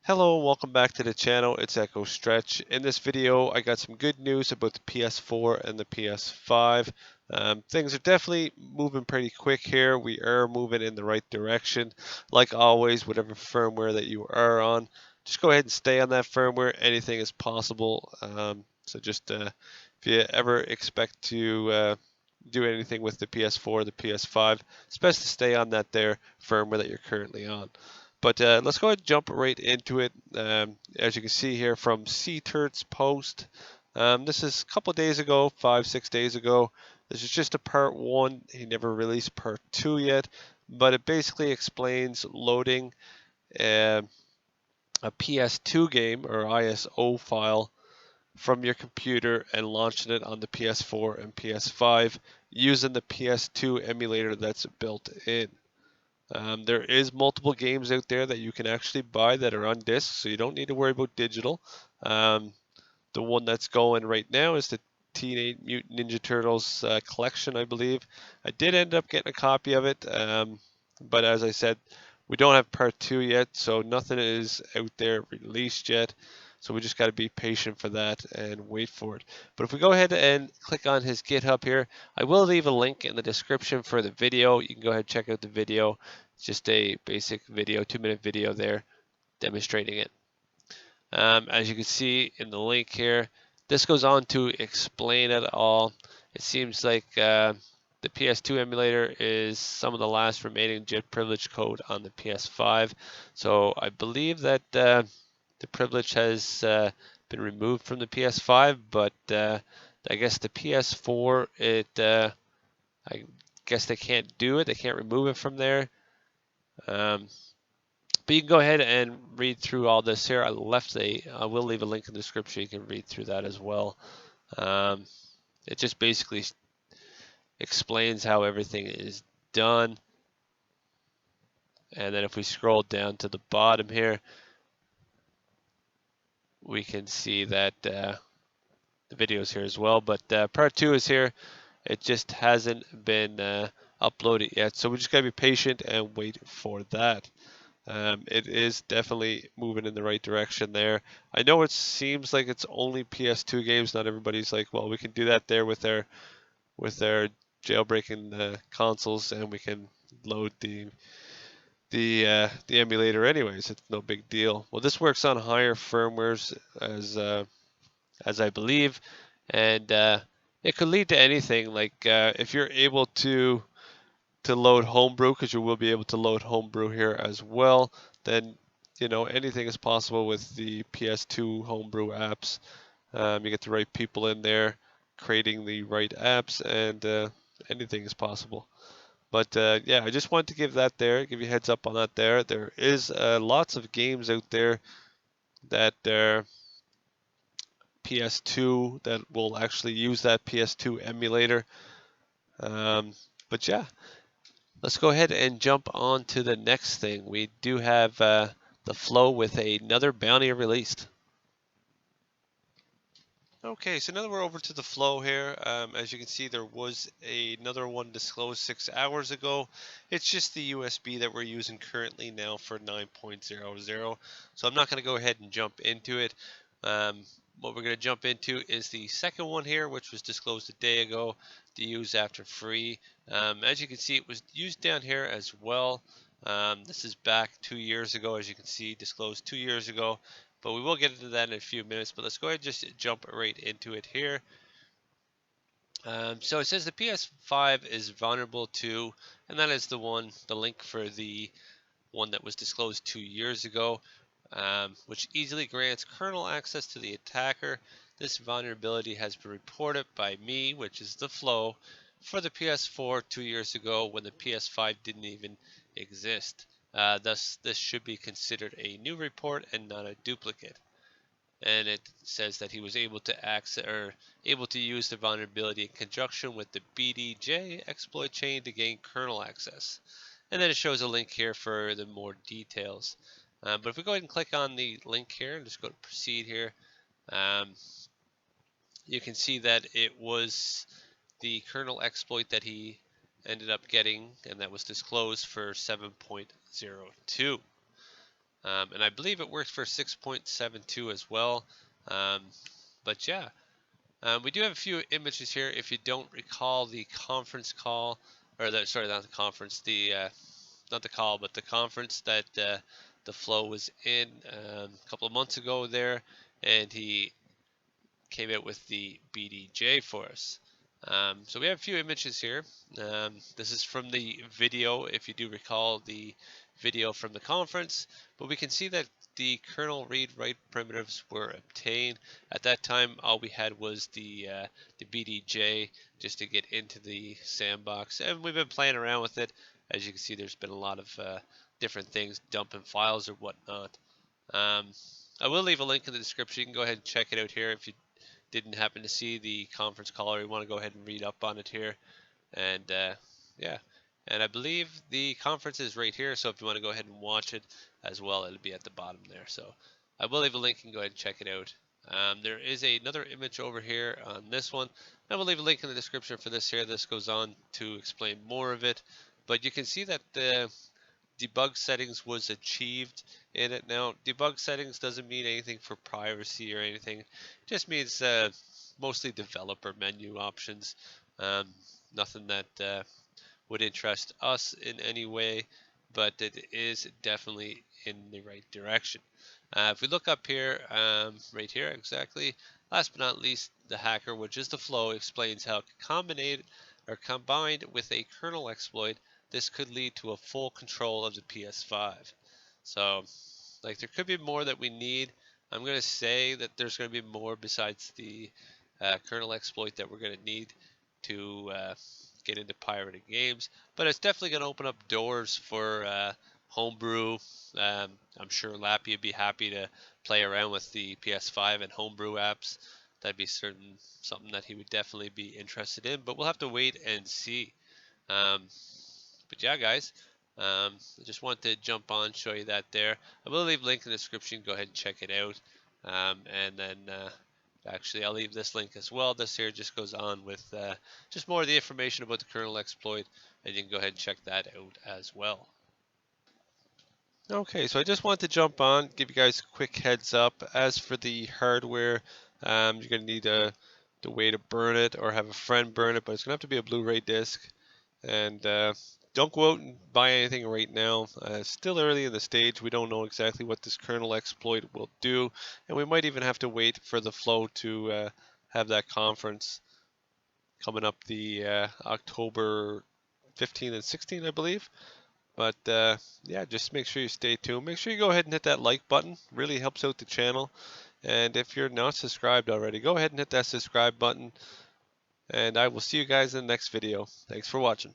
Hello, welcome back to the channel. It's Echo Stretch. In this video, I got some good news about the PS4 and the PS5. Things are definitely moving pretty quick here. We are moving in the right direction. Like always, whatever firmware that you are on, just go ahead and stay on that firmware. Anything is possible. If you ever expect to do anything with the PS4 or the PS5, it's best to stay on that there firmware that you're currently on. But let's go ahead and jump right into it. As you can see here from Cturt's post, this is a couple days ago, 5-6 days ago. This is just a part one. He never released part two yet, but it basically explains loading uh, a PS2 game or ISO file from your computer and launching it on the PS4 and PS5 using the PS2 emulator that's built in. There is multiple games out there that you can actually buy that are on disc, so you don't need to worry about digital. Um, the one that's going right now is the Teenage Mutant Ninja Turtles collection, I believe. I did end up getting a copy of it, but as I said, we don't have part two yet, so nothing is out there released yet. So we just got to be patient for that and wait for it. But if we go ahead and click on his GitHub here, I will leave a link in the description for the video. You can go ahead and check out the video. It's just a basic video, 2-minute video there demonstrating it. As you can see in the link here, this goes on to explain it all. It seems like the PS2 emulator is some of the last remaining JIT privilege code on the PS5. So I believe that the privilege has been removed from the PS5, but I guess the PS4, I guess they can't do it. They can't remove it from there. But you can go ahead and read through all this here. I will leave a link in the description. You can read through that as well. It just basically explains how everything is done. And then if we scroll down to the bottom here, we can see that the video is here as well. But part two is here. It just hasn't been uploaded yet. So we just got to be patient and wait for that. It is definitely moving in the right direction there. I know it seems like it's only PS2 games. Not everybody's like, well, we can do that there with their jailbreaking consoles, and we can load the emulator anyways. It's no big deal. Well, this works on higher firmwares as I believe, and it could lead to anything. Like if you're able to load homebrew, because you will be able to load homebrew here as well, then anything is possible with the PS2 homebrew apps. You get the right people in there creating the right apps, and anything is possible. But yeah, I just wanted to give you a heads up on that there. There is lots of games out there that are PS2 that will actually use that PS2 emulator. But yeah, let's go ahead and jump on to the next thing. We do have the flow with another bounty released. Okay, so now that we're over to the flow here, as you can see, there was another one disclosed 6 hours ago. It's just the USB that we're using currently now for 9.00. So I'm not going to go ahead and jump into it. What we're going to jump into is the second one here, which was disclosed a day ago to use after free. As you can see, it was used down here as well. This is back 2 years ago, as you can see, disclosed 2 years ago. But we will get into that in a few minutes. But let's go ahead and just jump right into it here. So it says the PS5 is vulnerable to, and that is the link for the one that was disclosed 2 years ago, which easily grants kernel access to the attacker. This vulnerability has been reported by me, which is the flow, for the PS4 2 years ago when the PS5 didn't even exist. Thus, this should be considered a new report and not a duplicate. And it says that he was able to use the vulnerability in conjunction with the BDJ exploit chain to gain kernel access. And then it shows a link here for the more details. But if we go ahead and click on the link here and just go to proceed here, you can see that it was the kernel exploit that he ended up getting, and that was disclosed for 7.02. And I believe it works for 6.72 as well. Um, but yeah, we do have a few images here. If you don't recall the conference call, or the, sorry, not the conference, the not the call, but the conference that the flow was in a couple of months ago there, and he came out with the BDJ for us. So we have a few images here. This is from the video, if you do recall the video from the conference, but we can see that the kernel read-write primitives were obtained. At that time, all we had was the BDJ just to get into the sandbox, and we've been playing around with it. As you can see, there's been a lot of different things, dumping files or whatnot. Um, I will leave a link in the description. You can go ahead and check it out here if you didn't happen to see the conference call or you want to go ahead and read up on it here. And yeah, and I believe the conference is right here, so if you want to go ahead and watch it as well, it'll be at the bottom there. So I will leave a link and go ahead and check it out. There is another image over here on this one. I will leave a link in the description for this here. This goes on to explain more of it, but you can see that the debug settings was achieved in it. Now, debug settings doesn't mean anything for privacy or anything. It just means mostly developer menu options. Um, Nothing that would interest us in any way, but it is definitely in the right direction. If we look up here, right here exactly, last but not least, the hacker, which is the flow, explains how combined with a kernel exploit, this could lead to a full control of the PS5. So, like, there could be more that we need. I'm going to say that there's going to be more besides the kernel exploit that we're going to need to get into pirated games, but it's definitely going to open up doors for homebrew. I'm sure Lappy would be happy to play around with the PS5 and homebrew apps. That'd be something that he would definitely be interested in, but we'll have to wait and see. Um, but yeah, guys, I just want to jump on, show you that there. I will leave a link in the description. Go ahead and check it out. And then actually, I'll leave this link as well. This here just goes on with just more of the information about the kernel exploit, and you can go ahead and check that out as well. Okay, so I just want to jump on, give you guys a quick heads up. As for the hardware, you're going to need the way to burn it or have a friend burn it, but it's going to have to be a Blu-ray disc. And don't go out and buy anything right now. Still early in the stage. We don't know exactly what this kernel exploit will do, and we might even have to wait for the flow to have that conference coming up the October 15th and 16th, I believe. But yeah, just make sure you stay tuned. Make sure you go ahead and hit that like button. Really helps out the channel. And if you're not subscribed already, go ahead and hit that subscribe button. And I will see you guys in the next video. Thanks for watching.